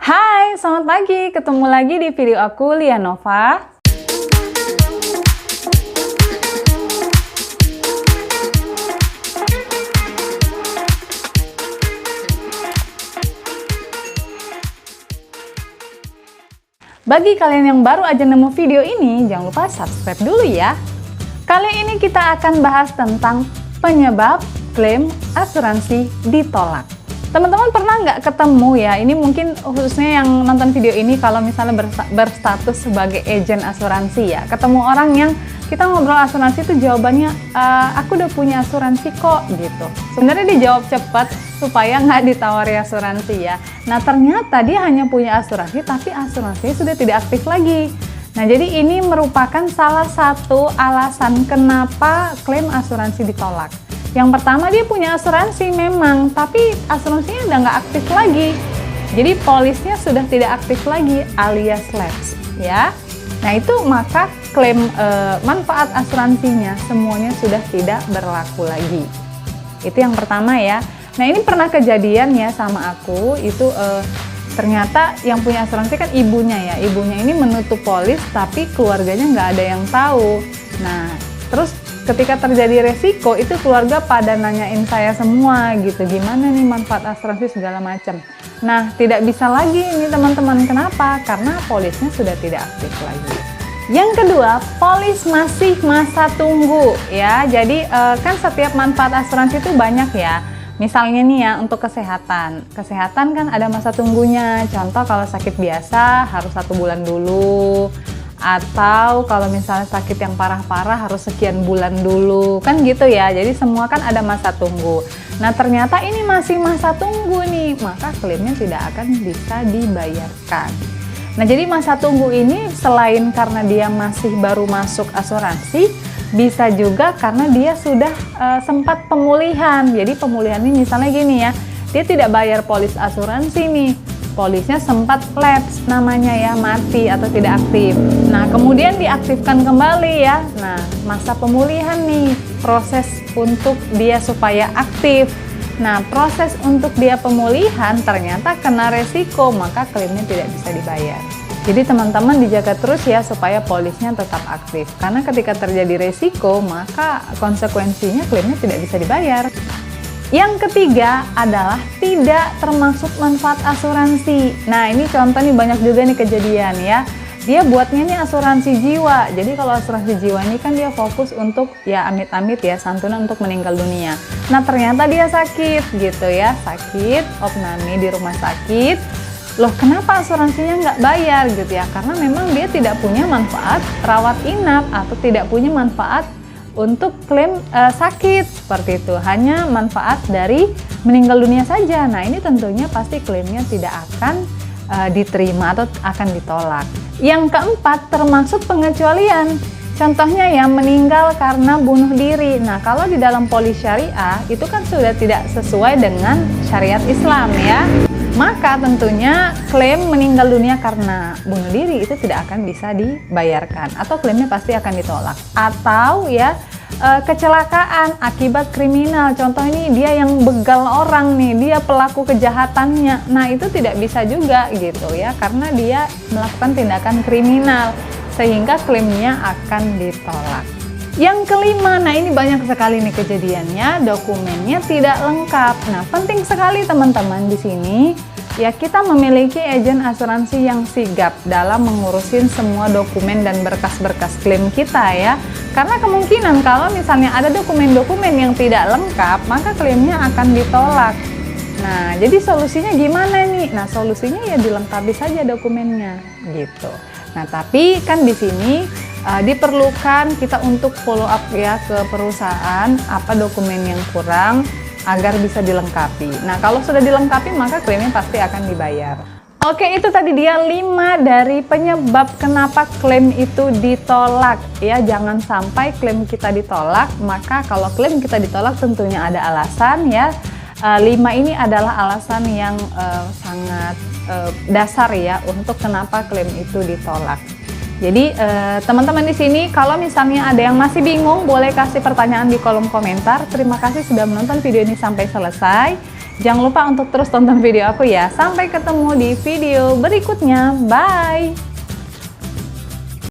Hai, selamat pagi. Ketemu lagi di video aku, Lia Nova. Bagi kalian yang baru aja nemu video ini, jangan lupa subscribe dulu ya. Kali ini kita akan bahas tentang penyebab klaim asuransi ditolak. Teman-teman pernah nggak ketemu ya, ini mungkin khususnya yang nonton video ini kalau misalnya berstatus sebagai agen asuransi ya, ketemu orang yang kita ngobrol asuransi itu jawabannya, aku udah punya asuransi kok gitu. Sebenarnya dijawab cepat supaya nggak ditawari asuransi ya. Nah ternyata dia hanya punya asuransi tapi asuransinya sudah tidak aktif lagi. Nah jadi ini merupakan salah satu alasan kenapa klaim asuransi ditolak. Yang pertama dia punya asuransi memang, tapi asuransinya udah nggak aktif lagi. Jadi polisnya sudah tidak aktif lagi alias lapse ya. Nah itu maka klaim manfaat asuransinya semuanya sudah tidak berlaku lagi. Itu yang pertama ya. Nah ini pernah kejadian ya sama aku, itu ternyata yang punya asuransi kan ibunya ya. Ibunya ini menutup polis tapi keluarganya nggak ada yang tahu. Nah terus ketika terjadi resiko itu keluarga pada nanyain saya semua gitu, gimana nih manfaat asuransi segala macam. Nah tidak bisa lagi ini teman-teman, kenapa? Karena polisnya sudah tidak aktif lagi. Yang kedua, polis masih masa tunggu ya. Jadi kan setiap manfaat asuransi itu banyak ya. Misalnya nih ya untuk kesehatan kan ada masa tunggunya. Contoh kalau sakit biasa harus 1 bulan dulu. Atau kalau misalnya sakit yang parah-parah harus sekian bulan dulu, kan gitu ya. Jadi semua kan ada masa tunggu. Nah ternyata ini masih masa tunggu nih, maka klaimnya tidak akan bisa dibayarkan. Nah jadi masa tunggu ini selain karena dia masih baru masuk asuransi, bisa juga karena dia sudah sempat pemulihan. Jadi pemulihan ini misalnya gini ya, dia tidak bayar polis asuransi nih, polisnya sempat lapse namanya ya, mati atau tidak aktif. Nah kemudian diaktifkan kembali ya. Nah masa pemulihan nih, proses untuk dia supaya aktif. Nah proses untuk dia pemulihan ternyata kena resiko, maka klaimnya tidak bisa dibayar. Jadi teman-teman dijaga terus ya supaya polisnya tetap aktif. Karena ketika terjadi resiko maka konsekuensinya klaimnya tidak bisa dibayar. Yang ketiga adalah tidak termasuk manfaat asuransi. Nah ini contoh nih, banyak juga nih kejadian ya. Dia buatnya nih asuransi jiwa. Jadi kalau asuransi jiwa ini kan dia fokus untuk ya amit-amit ya, santunan untuk meninggal dunia. Nah ternyata dia sakit gitu ya, sakit, opname di rumah sakit. Loh kenapa asuransinya nggak bayar gitu ya? Karena memang dia tidak punya manfaat rawat inap atau tidak punya manfaat untuk klaim sakit seperti itu, hanya manfaat dari meninggal dunia saja. Nah ini tentunya pasti klaimnya tidak akan diterima atau akan ditolak. Yang keempat termasuk pengecualian. Contohnya ya meninggal karena bunuh diri. Nah kalau di dalam polis syariah itu kan sudah tidak sesuai dengan syariat Islam ya. Maka tentunya klaim meninggal dunia karena bunuh diri itu tidak akan bisa dibayarkan atau klaimnya pasti akan ditolak. Atau ya kecelakaan akibat kriminal, contoh ini dia yang begal orang nih, dia pelaku kejahatannya. Nah itu tidak bisa juga gitu ya, karena dia melakukan tindakan kriminal sehingga klaimnya akan ditolak. Yang kelima, nah ini banyak sekali nih kejadiannya, dokumennya tidak lengkap. Nah penting sekali teman-teman di sini ya, kita memiliki agen asuransi yang sigap dalam mengurusin semua dokumen dan berkas-berkas klaim kita ya. Karena kemungkinan kalau misalnya ada dokumen-dokumen yang tidak lengkap, maka klaimnya akan ditolak. Nah jadi solusinya gimana nih? Nah solusinya ya dilengkapi saja dokumennya gitu. Nah tapi kan di sini diperlukan kita untuk follow up ya ke perusahaan apa dokumen yang kurang agar bisa dilengkapi. Nah kalau sudah dilengkapi maka klaimnya pasti akan dibayar. Oke, itu tadi dia 5 dari penyebab kenapa klaim itu ditolak ya. Jangan sampai klaim kita ditolak, maka kalau klaim kita ditolak tentunya ada alasan ya. 5 ini adalah alasan yang sangat dasar ya untuk kenapa klaim itu ditolak. Jadi teman-teman di sini kalau misalnya ada yang masih bingung boleh kasih pertanyaan di kolom komentar. Terima kasih sudah menonton video ini sampai selesai. Jangan lupa untuk terus tonton video aku ya. Sampai ketemu di video berikutnya. Bye!